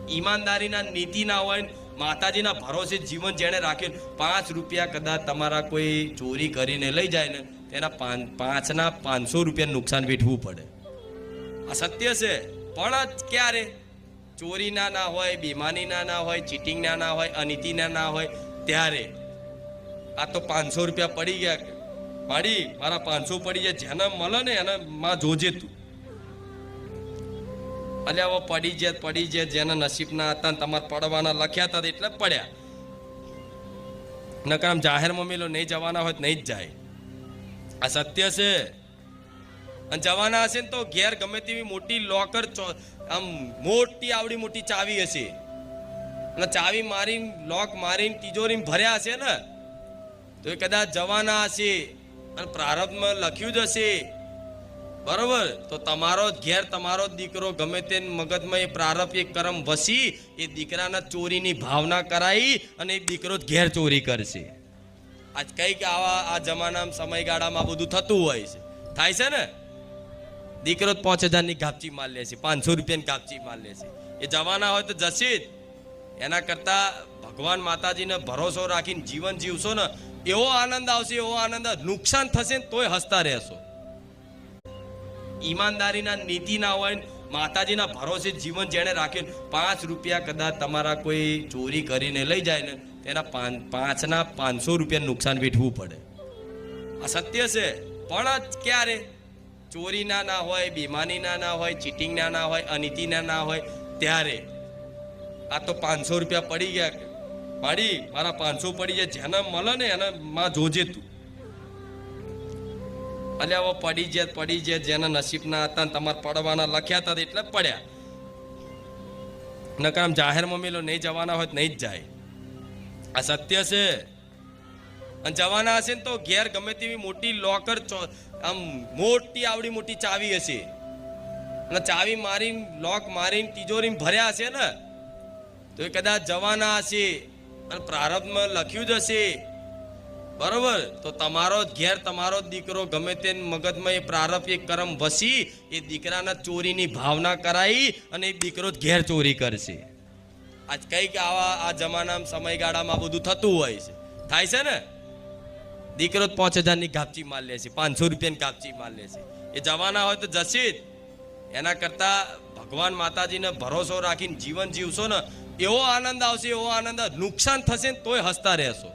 ઈમાનદારીના નીતિ ના હોય, માતાજીના ભરોસે જીવન જેણે રાખ્યું, 5 રૂપિયા કદાચ તમારા કોઈ ચોરી કરીને લઈ જાય ને, તેના 5ના 500 રૂપિયા નુકસાન વેઠવું પડે. આ સત્ય છે. પણ ક્યારે? ચોરીના ના હોય, બેમાનીના ના હોય, ચીટિંગના ના હોય, અનીતિના ના હોય, ત્યારે આ તો 500 રૂપિયા પડી ગયા, મારી મારા 500 પડી જાય, જેને મળે ને એને માં જોજે તું. અલ્યા હવે પડી જાય જેના નસીબના હતા ને તમારે પડવાના લખ્યા હતા એટલે પડ્યા. નકર આમ જાહેરમાં મેલો નહીં જવાના હોય નહીં જ જાય. આ સત્ય છે. અને જવાના હશે ને તો ઘેર ગમે તેવી મોટી લોકર, આમ મોટી આવડી મોટી ચાવી હશે, અને ચાવી મારીને લોક મારીને તિજોરી ભર્યા હશે ને, તો એ કદાચ જવાના હશે અને પ્રારબ્ધમાં લખ્યું જ હશે, બરોબર? તો તમારો ઘેર તમારો દીકરો ગમે તે મગજમાં એ પ્રારબ્ધ એ કર્મ વસી એ દીકરાના ચોરીની ભાવના કરાઈ અને એ દીકરો ઘેર ચોરી કરશે. આજ કઈક આવા આ જમાનામાં સમયગાળામાં બધું થતું હોય છે. થાય છે ને? દીકરો 5000ની ગાપચી માર લે છે, 500 રૂપિયાની ગાપચી માર લે છે. એ જવાના હોય તો જશે જ. એના કરતા ભગવાન માતાજીને ભરોસો રાખીને જીવન જીવશો ને, એવો આનંદ આવશે, એવો આનંદ. નુકસાન થશે ને તોય હસતા રહેશો. ઈમાનદારીના નીતિ ના હોય, માતાજીના ભરોસે જીવન જેણે રાખ્યું, 5 રૂપિયા કદાચ તમારા કોઈ ચોરી કરીને લઈ જાય ને, તેના 5ના 500 રૂપિયા નુકસાન વેઠવું પડે. આ સત્ય છે. પણ ક્યારે? ચોરીના ના હોય, બેમાનીના ના હોય, ચીટિંગના ના હોય, અનીતિના ના હોય, ત્યારે આ તો 500 રૂપિયા પડી ગયા, મારી મારા 500 પડી જાય, જેને મળે ને એને માં જોજે તું. અલ્યા હવે પડી જાય જેના નસીબના હતા ને તમારે પડવાના લખ્યા હતા એટલે પડ્યા. નકર આમ જાહેરમાં મેલો નહીં જવાના હોય નહીં જ જાય. આ સત્ય છે. અને જવાના હશે ને તો ઘેર ગમે તેવી મોટી લોકર, આમ મોટી આવડી મોટી ચાવી હશે, અને ચાવી મારીને લોક મારીને તિજોરી ભર્યા હશે ને, તો એ કદાચ જવાના હશે અને પ્રારબ્ધમાં લખ્યું જ હશે, બરોબર? તો તમારો ઘેર તમારો દીકરો ગમે તે મગજમાં એ પ્રારબ્ધ એ કર્મ વસી એ દીકરાના ચોરીની ભાવના કરાઈ અને એ દીકરો ઘેર ચોરી કરશે. આજ કઈક આવા આ જમાનામાં સમયગાળામાં બધું થતું હોય છે. થાય છે ને? દીકરો 5000ની ગાપચી માર લે છે, 500 રૂપિયાની ગાપચી માર લે છે. એ જવાના હોય તો જશે જ. એના કરતા ભગવાન માતાજીને ભરોસો રાખીને જીવન જીવશો ને, એવો આનંદ આવશે, એવો આનંદ. નુકસાન થશે ને તોય હસતા રહેશો.